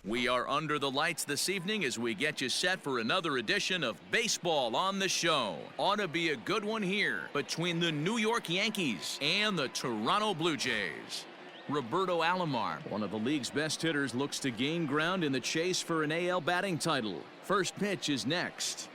We are under the lights this evening as we get you set for another edition of Baseball on the Show. Ought to be a good one here between the New York Yankees and the Toronto Blue Jays. Roberto Alomar, one of the league's best hitters, looks to gain ground in the chase for an AL batting title. First pitch is next.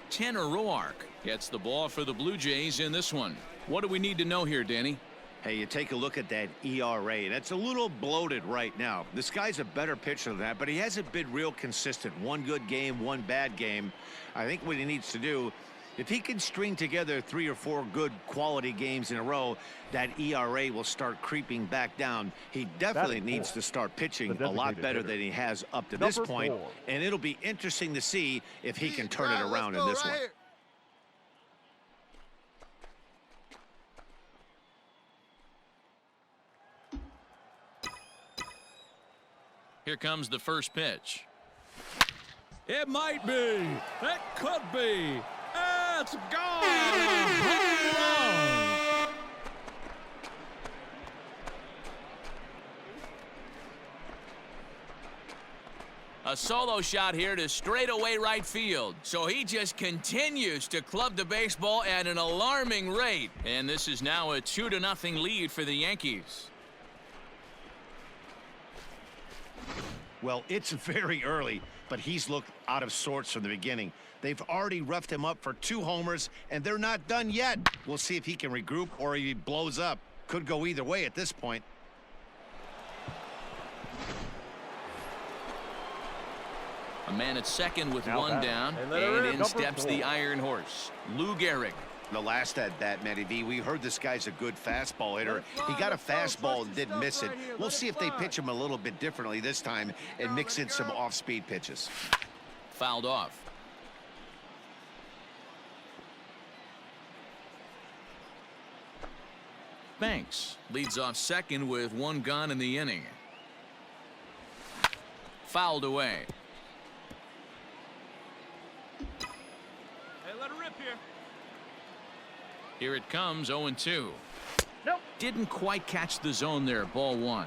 Tanner Roark gets the ball for the Blue Jays in this one. What do we need to know here, Danny? Hey, you take a look at that ERA. That's a little bloated right now. This guy's a better pitcher than that, but he hasn't been real consistent. One good game, one bad game. I think what he needs to do, if he can string together 3 or 4 good quality games in a row, that ERA will start creeping back down. He definitely needs to start pitching a lot better than he has up to this point, and it'll be interesting to see if he can turn it around in this one. Here comes the first pitch. It might be. It could be. It's gone. Home run. A solo shot here to straightaway right field. So he just continues to club the baseball at an alarming rate. And this is now a 2-0 lead for the Yankees. Well, it's very early, but he's looked out of sorts from the beginning. They've already roughed him up for 2 homers, and they're not done yet. We'll see if he can regroup or he blows up. Could go either way at this point. A man at second with one down, and in steps the Iron Horse, Lou Gehrig. The last at bat, Matty V, we heard this guy's a good fastball hitter. He got a fastball and didn't miss it. We'll see if they pitch him a little bit differently this time and mix in some off-speed pitches. Fouled off. Banks leads off second with 1 gone in the inning. Fouled away. Hey, let her rip here. Here it comes, 0-2. Nope. Didn't quite catch the zone there, ball 1.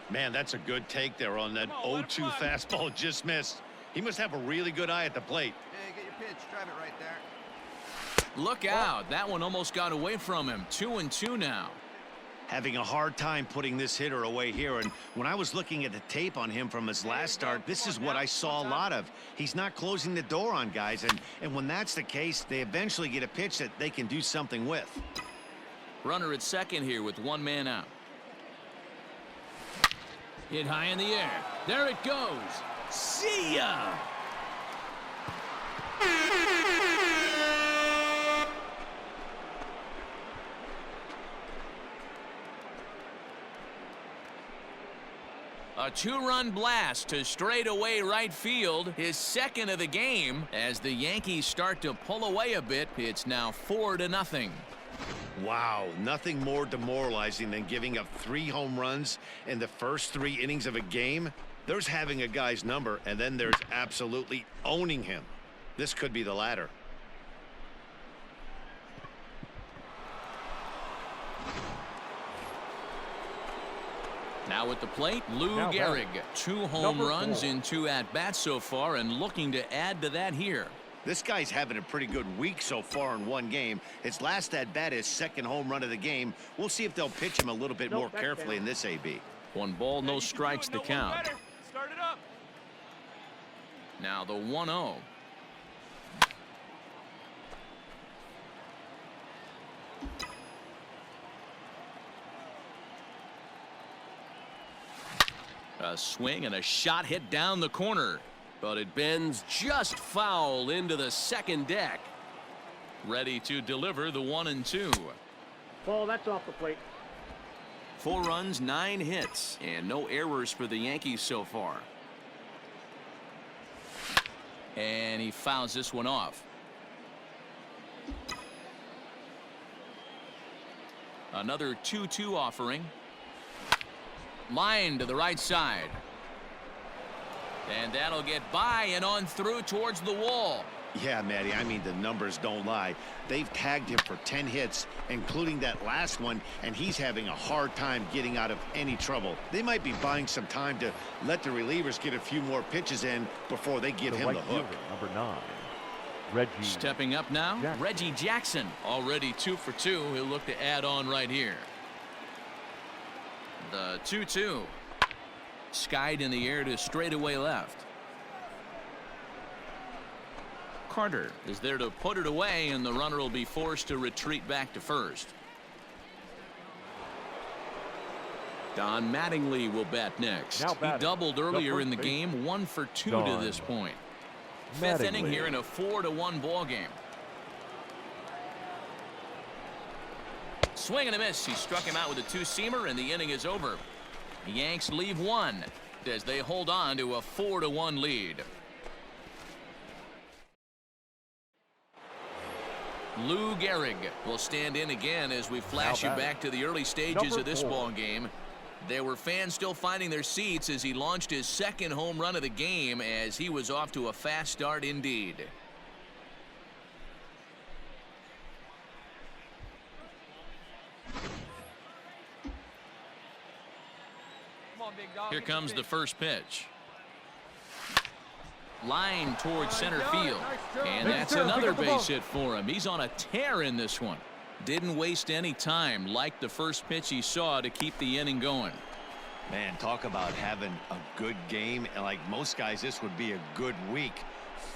Man, that's a good take there on that 0-2 fastball, just missed. He must have a really good eye at the plate. Hey, get your pitch. Drive it right there. Look out. That one almost got away from him. 2-2 now. Having a hard time putting this hitter away here, and when I was looking at the tape on him from his last start, this is what I saw a lot of. He's not closing the door on guys, and when that's the case, they eventually get a pitch that they can do something with. Runner at second here with 1 man out. Hit high in the air. There it goes. See ya! A 2-run blast to straightaway right field, his second of the game. As the Yankees start to pull away a bit, it's now 4-0. Wow, nothing more demoralizing than giving up 3 home runs in the first 3 innings of a game. There's having a guy's number, and then there's absolutely owning him. This could be the latter. Now at the plate, Lou Gehrig. 2 home runs in 2 at-bats so far, and looking to add to that here. This guy's having a pretty good week so far in 1 game. His last at-bat is 2nd home run of the game. We'll see if they'll pitch him a little bit more carefully in this AB. 1 ball, no strikes the count. Start it up. Now the 1-0. A swing and a shot hit down the corner, but it bends just foul into the second deck. Ready to deliver the 1-2. Ball, that's off the plate. 4 runs, 9 hits, and no errors for the Yankees so far. And he fouls this one off. Another 2-2 offering. Line to the right side. And that'll get by and on through towards the wall. Yeah, Matty, I mean, the numbers don't lie. They've tagged him for 10 hits, including that last one, and he's having a hard time getting out of any trouble. They might be buying some time to let the relievers get a few more pitches in before they give him the hook. Number 9, Reggie. Stepping up now, Jackson. Reggie Jackson. Already 2 for 2. He'll look to add on right here. The 2-2. Skied in the air to straightaway left. Carter is there to put it away, and the runner will be forced to retreat back to first. Don Mattingly will bat next. He doubled earlier in the game, 1 for 2 to this point. Fifth inning here in a 4-1 ball game. Swing and a miss. He struck him out with a two-seamer, and the inning is over. The Yanks leave 1 as they hold on to a 4-1 lead. Lou Gehrig will stand in again as we flash you back to the early stages of this ball game. There were fans still finding their seats as he launched his second home run of the game, as he was off to a fast start indeed. Come on, big dog. Here comes the first pitch. Line towards center field, and that's another base hit for him. He's on a tear in this one. Didn't waste any time, like the first pitch he saw, to keep the inning going. Man, talk about having a good game. And like most guys, this would be a good week.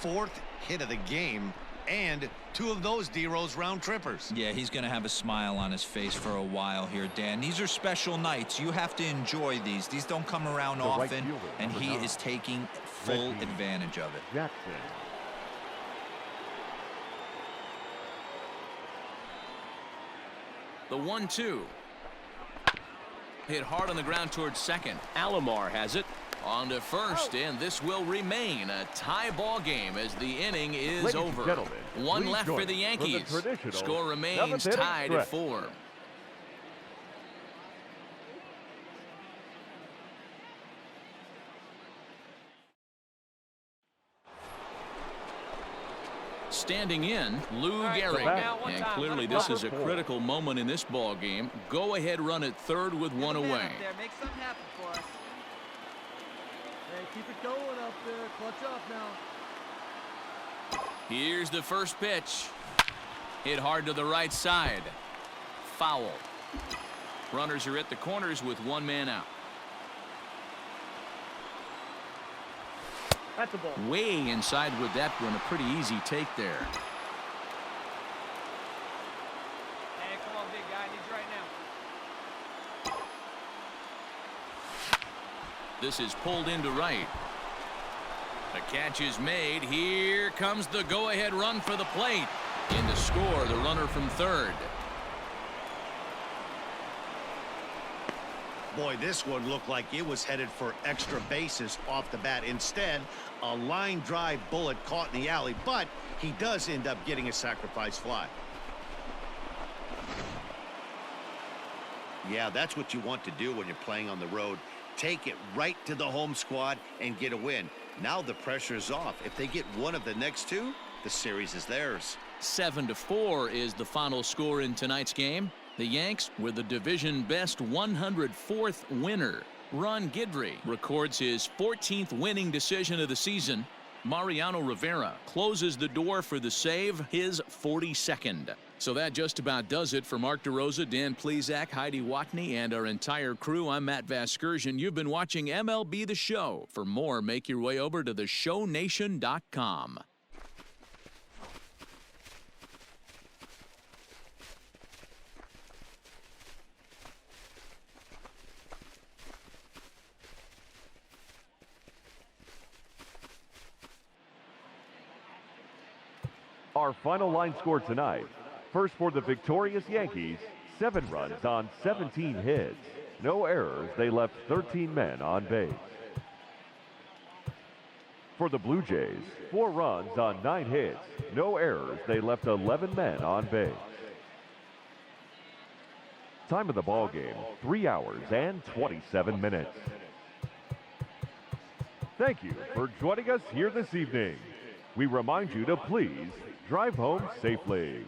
4th hit of the game, and 2 of those D-Rose round trippers. Yeah, he's going to have a smile on his face for a while here, Dan. These are special nights. You have to enjoy these. These don't come around often, and he is taking full advantage of it. Jackson. The 1-2. Hit hard on the ground towards second. Alomar has it. On to first, and this will remain a tie ball game as the inning is over. 1 left for the Yankees. Score remains tied at 4. Standing in, Lou Gehrig. And clearly this is a critical moment in this ball game. Go ahead run at third with 1 away. Make something happen for us. Hey, keep it going up there. Clutch up now. Here's the first pitch. Hit hard to the right side. Foul. Runners are at the corners with 1 man out. That's the ball. Way inside with that one. A pretty easy take there. Hey, come on, big guy. I need you right now. This is pulled into right. The catch is made. Here comes the go-ahead run for the plate. In to score, the runner from third. Boy, this one looked like it was headed for extra bases off the bat. Instead, a line drive bullet caught in the alley, but he does end up getting a sacrifice fly. Yeah, that's what you want to do when you're playing on the road. Take it right to the home squad and get a win. Now the pressure is off. If they get one of the next 2, the series is theirs. 7-4 is the final score in tonight's game. The Yanks were the division best 104th winner. Ron Guidry records his 14th winning decision of the season. Mariano Rivera closes the door for the save, his 42nd. So that just about does it for Mark DeRosa, Dan Plesac, Heidi Watney, and our entire crew. I'm Matt Vasgersian. You've been watching MLB The Show. For more, make your way over to theshownation.com. Our final line score tonight. First for the victorious Yankees, 7 runs on 17 hits. No errors, they left 13 men on base. For the Blue Jays, 4 runs on 9 hits. No errors, they left 11 men on base. Time of the ball game, 3 hours and 27 minutes. Thank you for joining us here this evening. We remind you to please drive home safely.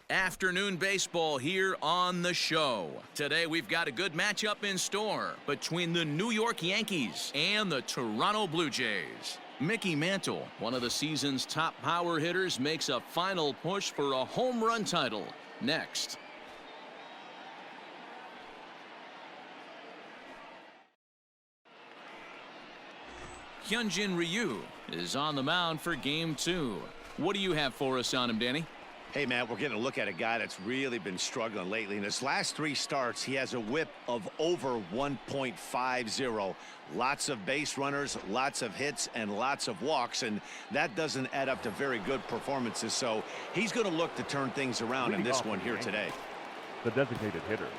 Afternoon baseball here on the show. Today we've got a good matchup in store between the New York Yankees and the Toronto Blue Jays. Mickey Mantle, one of the season's top power hitters, makes a final push for a home run title. Next. Hyunjin Ryu is on the mound for game 2. What do you have for us on him, Danny? Hey, Matt, we're getting a look at a guy that's really been struggling lately. In his last 3 starts, he has a whip of over 1.50. Lots of base runners, lots of hits, and lots of walks, and that doesn't add up to very good performances. So he's going to look to turn things around in this one here today. The designated hitter,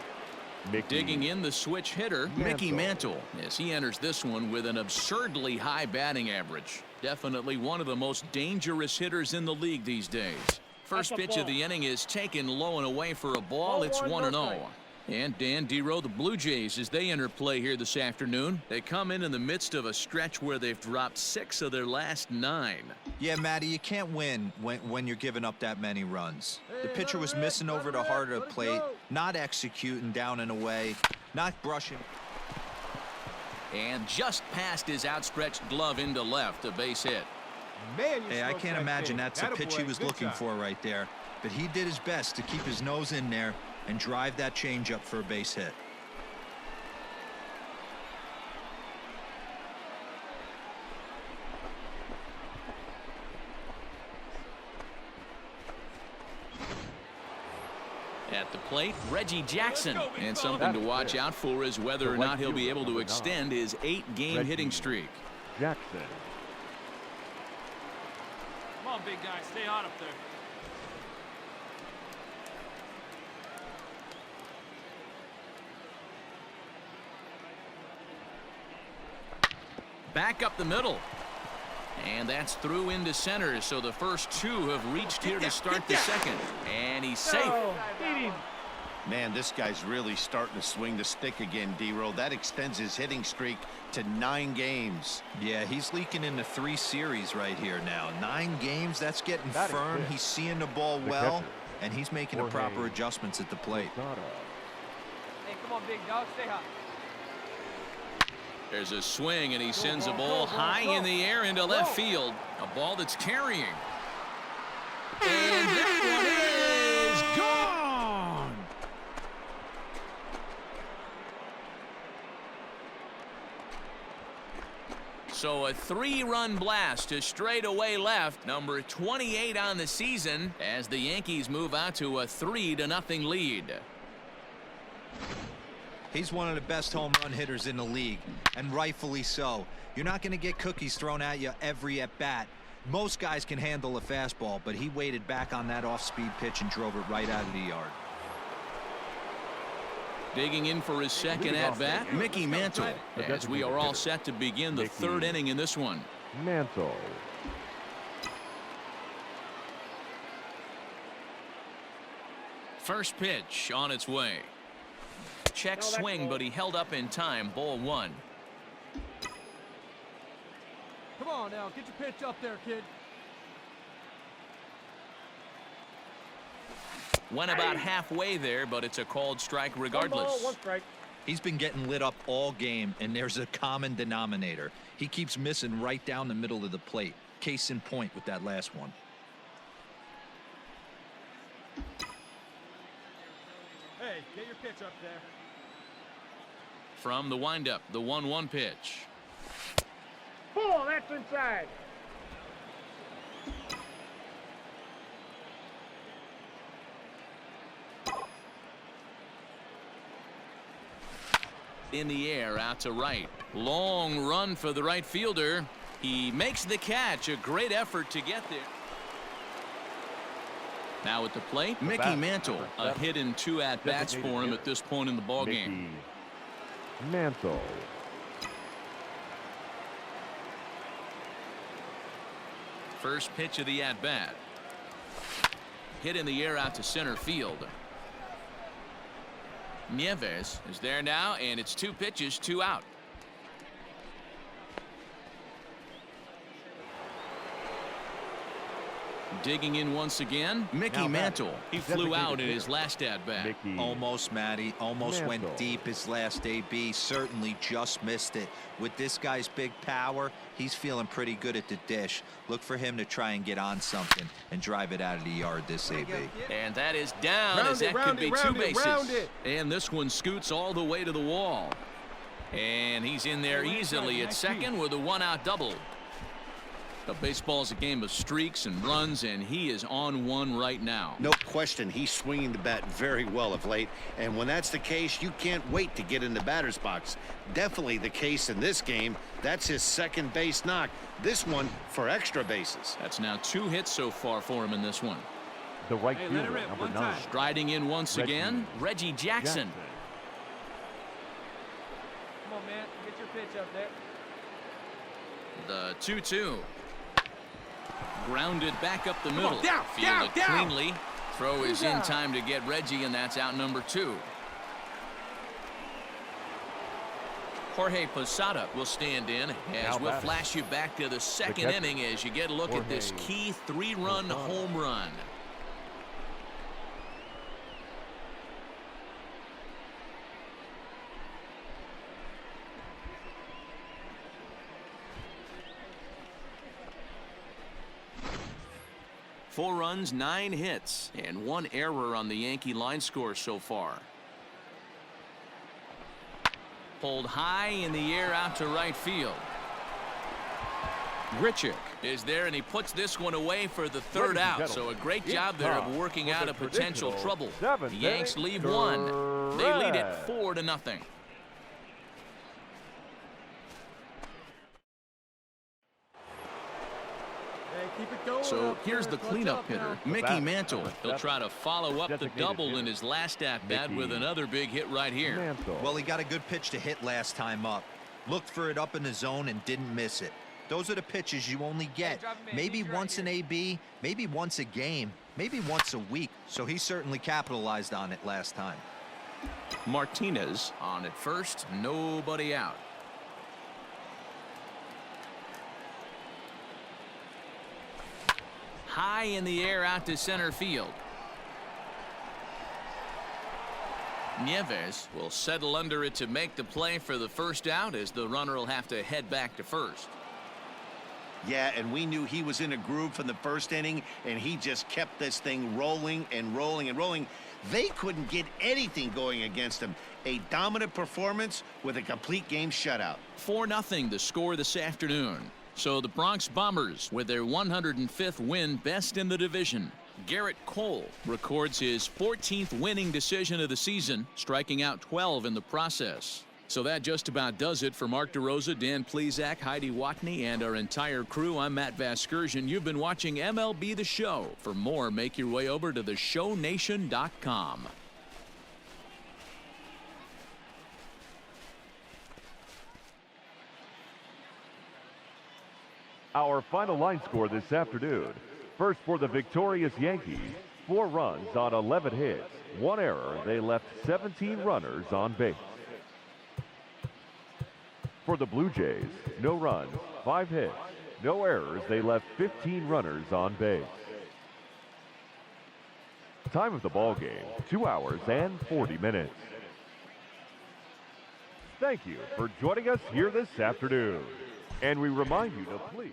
Digging in the switch hitter, Mickey Mantle, as he enters this one with an absurdly high batting average. Definitely one of the most dangerous hitters in the league these days. First pitch of the inning is taken low and away for a ball. It's 1-0. And Dan Dero, the Blue Jays, as they enter play here this afternoon, they come in the midst of a stretch where they've dropped 6 of their last 9. Yeah, Matty, you can't win when you're giving up that many runs. The pitcher was missing over the heart of the plate, not executing down and away, not brushing. And just past his outstretched glove into left, a base hit. Man, hey, I can't imagine that's the pitch he was looking for right there. But he did his best to keep his nose in there and drive that changeup for a base hit. At the plate, Reggie Jackson. And something to watch out for is whether or not he'll be able to extend his 8-game hitting streak. Jackson. Come on, big guy. Stay hot up there. Back up the middle. And that's through into center. So the first 2 have reached here to start the second. And he's safe. Man, this guy's really starting to swing the stick again, Dero. That extends his hitting streak to 9 games. Yeah, he's leaking into 3 series right here now. 9 games, that's getting firm. He's seeing the ball well, and he's making the proper adjustments at the plate. Hey, come on, big dog. Stay hot. There's a swing, and he sends a ball high in the air into left field. A ball that's carrying. And that one is gone. So a 3-run blast to straightaway left, number 28 on the season, as the Yankees move out to a 3-0 lead. He's one of the best home run hitters in the league, and rightfully so. You're not going to get cookies thrown at you every at-bat. Most guys can handle a fastball, but he waited back on that off-speed pitch and drove it right out of the yard. Digging in for his second at-bat, Mickey Mantle, as we are all set to begin the 3rd inning in this one. Mantle. First pitch on its way. Check swing, but he held up in time. Ball 1. Come on now, get your pitch up there, kid. Went about halfway there, but it's a called strike regardless. 1 ball, 1 strike. He's been getting lit up all game, and there's a common denominator. He keeps missing right down the middle of the plate. Case in point with that last one. Hey, get your pitch up there. From the windup, the 1-1 pitch. Pull, that's inside. In the air, out to right. Long run for the right fielder. He makes the catch. A great effort to get there. Now at the plate, Mickey Mantle. A hit and 2 at-bats for him at this point in the ballgame. Mantle. First pitch of the at-bat. Hit in the air out to center field. Nieves is there now, and it's 2 pitches, 2 out. Digging in once again, Mickey Mantle. He flew out in his last at-bat. Almost, Matty. Almost went deep his last AB. Certainly just missed it. With this guy's big power, he's feeling pretty good at the dish. Look for him to try and get on something and drive it out of the yard this AB. And that is down, as that could be 2 bases. And this one scoots all the way to the wall. And he's in there easily at second with a 1-out double. But baseball's a game of streaks and runs, and he is on one right now. No question, he's swinging the bat very well of late, and when that's the case, you can't wait to get in the batter's box. Definitely the case in this game. That's his second base knock. This one for extra bases. That's now 2 hits so far for him in this one. The right fielder, number 9. Striding in once again, Reggie Jackson. Come on, man. Get your pitch up there. The 2-2. Grounded back up the middle. Down, Fielded down. cleanly. Throw is in time to get Reggie, and that's out number 2. Jorge Posada will stand in as we'll flash you back to the second inning as you get a look at this key 3-run home run. Four runs, 9 hits, and 1 error on the Yankee line score so far. Pulled high in the air out to right field. Grichuk is there, and he puts this one away for the 3rd out. So a great job there of working out a potential trouble. The Yanks lead 1. They lead it 4-0. So here's the cleanup hitter, Mickey Mantle. He'll try to follow up the double in his last at-bat with another big hit right here. Well, he got a good pitch to hit last time up. Looked for it up in the zone and didn't miss it. Those are the pitches you only get maybe once an AB, maybe once a game, maybe once a week. So he certainly capitalized on it last time. Martinez on at first, nobody out. High in the air out to center field. Nieves will settle under it to make the play for the 1st out, as the runner will have to head back to first. Yeah, and we knew he was in a groove from the 1st inning, and he just kept this thing rolling and rolling and rolling. They couldn't get anything going against him. A dominant performance with a complete game shutout. 4-0 the score this afternoon. So the Bronx Bombers, with their 105th win, best in the division. Garrett Cole records his 14th winning decision of the season, striking out 12 in the process. So that just about does it for Mark DeRosa, Dan Plesac, Heidi Watney, and our entire crew. I'm Matt Vasgersian. You've been watching MLB The Show. For more, make your way over to theshownation.com. Our final line score this afternoon. First for the victorious Yankees, 4 runs on 11 hits, 1 error. They left 17 runners on base. For the Blue Jays, no runs, 5 hits, no errors. They left 15 runners on base. Time of the ball game, 2 hours and 40 minutes. Thank you for joining us here this afternoon. And we remind you to please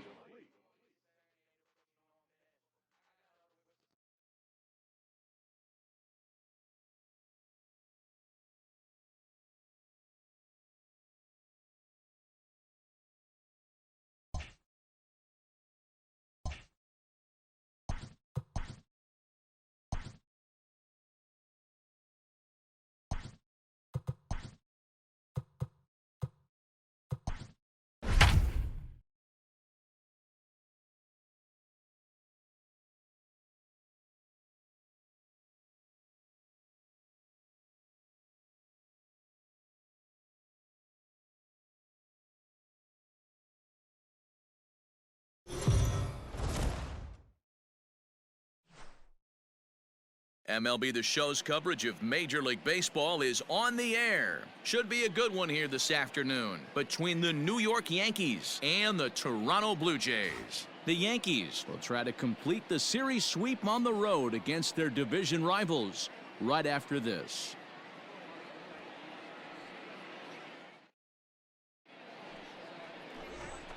MLB The Show's coverage of Major League Baseball is on the air. Should be a good one here this afternoon between the New York Yankees and the Toronto Blue Jays. The Yankees will try to complete the series sweep on the road against their division rivals right after this.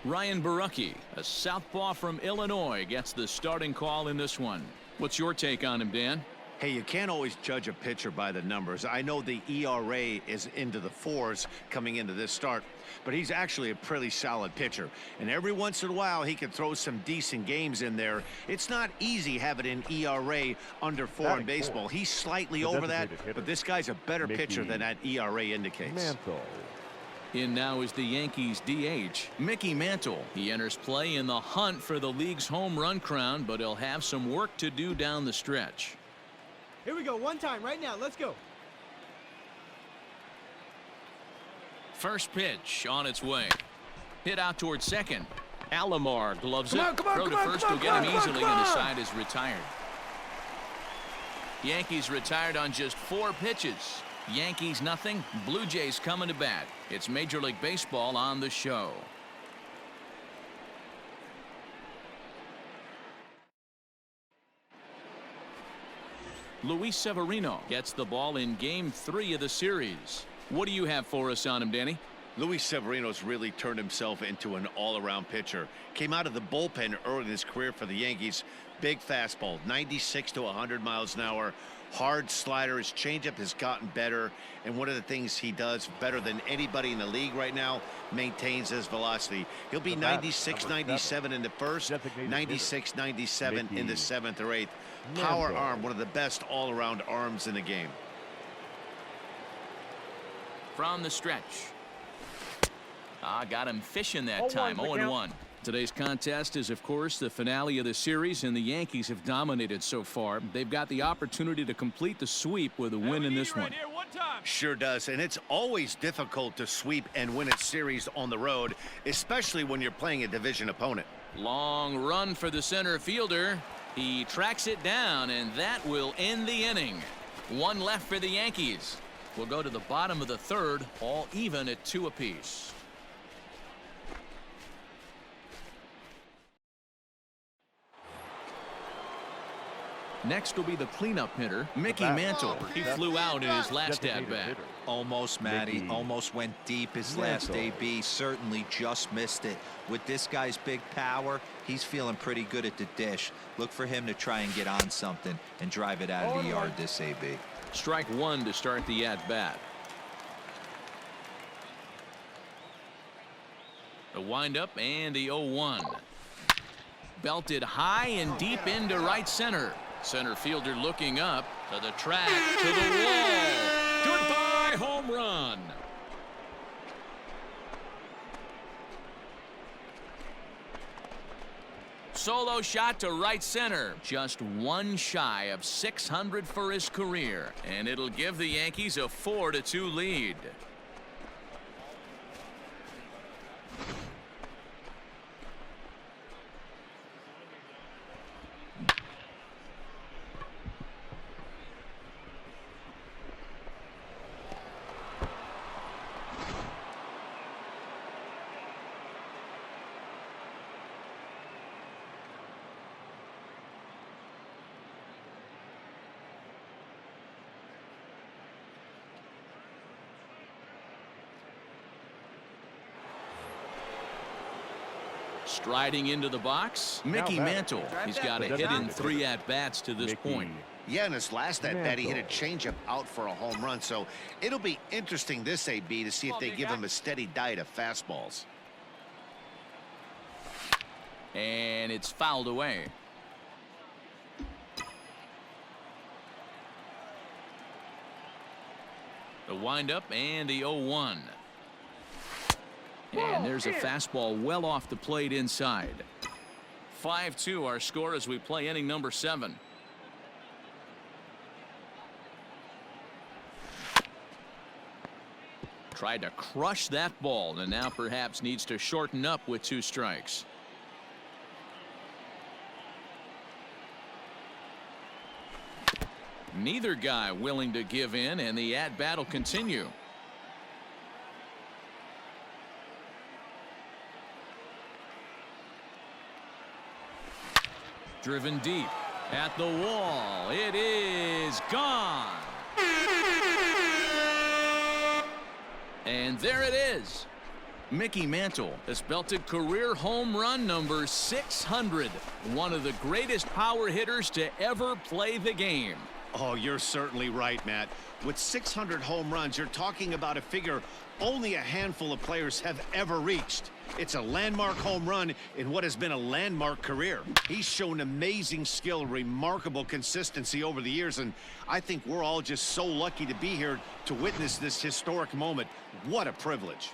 Ryan Barucki, a southpaw from Illinois, gets the starting call in this one. What's your take on him, Dan? Hey, you can't always judge a pitcher by the numbers. I know the ERA is into the 4s coming into this start, but he's actually a pretty solid pitcher. And every once in a while, he can throw some decent games in there. It's not easy having an ERA under 4 in baseball. He's slightly over that, but this guy's a better pitcher than that ERA indicates. In now is the Yankees DH, Mickey Mantle. He enters play in the hunt for the league's home run crown, but he'll have some work to do down the stretch. Here we go, one time, right now, let's go. First pitch on its way. Hit out towards second. Alomar gloves it. Throw to first will get him easily, and the side is retired. Yankees retired on just 4 pitches. Yankees nothing, Blue Jays coming to bat. It's Major League Baseball on the show. Luis Severino gets the ball in Game 3 of the series. What do you have for us on him, Danny? Luis Severino's really turned himself into an all-around pitcher. Came out of the bullpen early in his career for the Yankees. Big fastball, 96 to 100 miles an hour. Hard slider. His changeup has gotten better. And one of the things he does better than anybody in the league right now, maintains his velocity. He'll be 96, 97 in the first, 96, 97 in the 7th or 8th. Power arm, one of the best all-around arms in the game. From the stretch. Got him fishing that time. 0-1. Today's contest is, of course, the finale of the series, and the Yankees have dominated so far. They've got the opportunity to complete the sweep with a win in this one. Sure does, and it's always difficult to sweep and win a series on the road, especially when you're playing a division opponent. Long run for the center fielder. He tracks it down, and that will end the inning. 1 left for the Yankees. We'll go to the bottom of the 3rd, all even at 2 apiece. Next will be the cleanup hitter, Mickey Mantle. He flew out in his last at-bat. Almost, Matty. Almost went deep his last AB. Certainly just missed it. With this guy's big power, he's feeling pretty good at the dish. Look for him to try and get on something and drive it out of the yard this AB. Strike 1 to start the at-bat. The windup and the 0-1. Belted high and deep into right center. Center fielder looking up to the track, to the wall. Goodbye, home run. Solo shot to right center. Just 1 shy of 600 for his career. And it'll give the Yankees a 4-2 lead. Striding into the box, Mickey Mantle. He's got a hit in 3 at-bats to this point. Yeah, in his last at-bat, he hit a changeup out for a home run. So it'll be interesting this AB to see if they give him a steady diet of fastballs. And it's fouled away. The windup and the 0-1. And there's a fastball well off the plate inside. 5-2 our score as we play inning number 7. Tried to crush that ball and now perhaps needs to shorten up with 2 strikes. Neither guy willing to give in, and the at-bat will continue. Driven deep at the wall. It is gone. And there it is. Mickey Mantle has belted career home run number 600. One of the greatest power hitters to ever play the game. Oh, you're certainly right, Matt. With 600 home runs, you're talking about a figure only a handful of players have ever reached. It's a landmark home run in what has been a landmark career. He's shown amazing skill, remarkable consistency over the years, and I think we're all just so lucky to be here to witness this historic moment. What a privilege.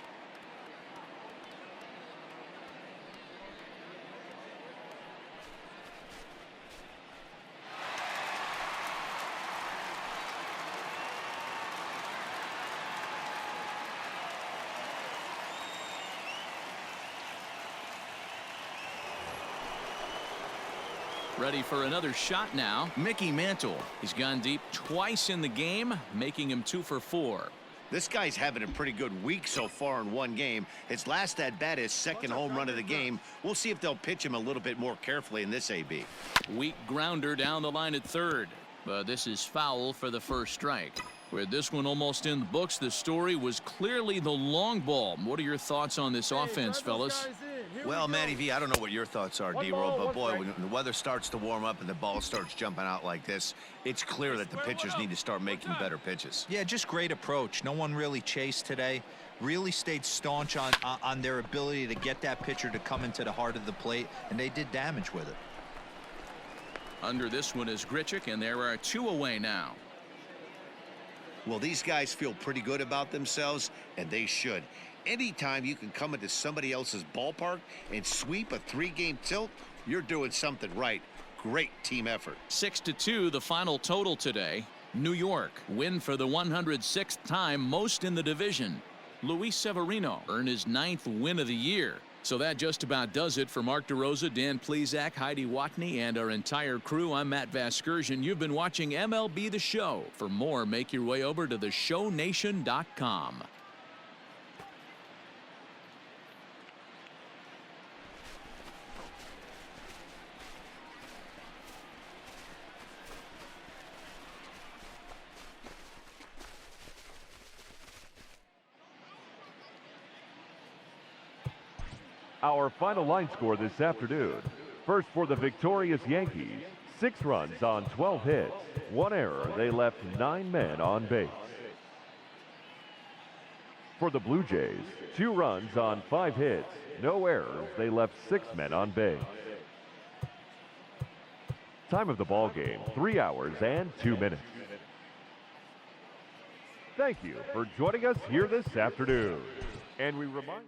Ready for another shot now. Mickey Mantle. He's gone deep twice in the game, making him 2 for 4. This guy's having a pretty good week so far in one game. His last at-bat is second home run of the game. We'll see if they'll pitch him a little bit more carefully in this AB. Weak grounder down the line at third. But this is foul for the first strike. With this one almost in the books, the story was clearly the long ball. What are your thoughts on this offense, fellas? Well, Matty V, I don't know what your thoughts are, D-Roll, but boy, when the weather starts to warm up and the ball starts jumping out like this, it's clear that the pitchers need to start making better pitches. Yeah, just great approach. No one really chased today. Really stayed staunch on their ability to get that pitcher to come into the heart of the plate, and they did damage with it. Under this one is Grichuk, and there are 2 away now. Well, these guys feel pretty good about themselves, and they should. Anytime you can come into somebody else's ballpark and sweep a 3-game tilt, you're doing something right. Great team effort. 6-2 the final total today. New York win for the 106th time, most in the division. Luis Severino earned his 9th win of the year. So that just about does it for Mark DeRosa, Dan Plesac, Heidi Watney, and our entire crew. I'm Matt Vasgersian. You've been watching MLB The Show. For more, make your way over to theshownation.com. Our final line score this afternoon. First for the victorious Yankees, 6 runs on 12 hits, 1 error. They left 9 men on base. For the Blue Jays, 2 runs on 5 hits, no errors. They left 6 men on base. Time of the ball game, 3 hours and 2 minutes. Thank you for joining us here this afternoon. And we remind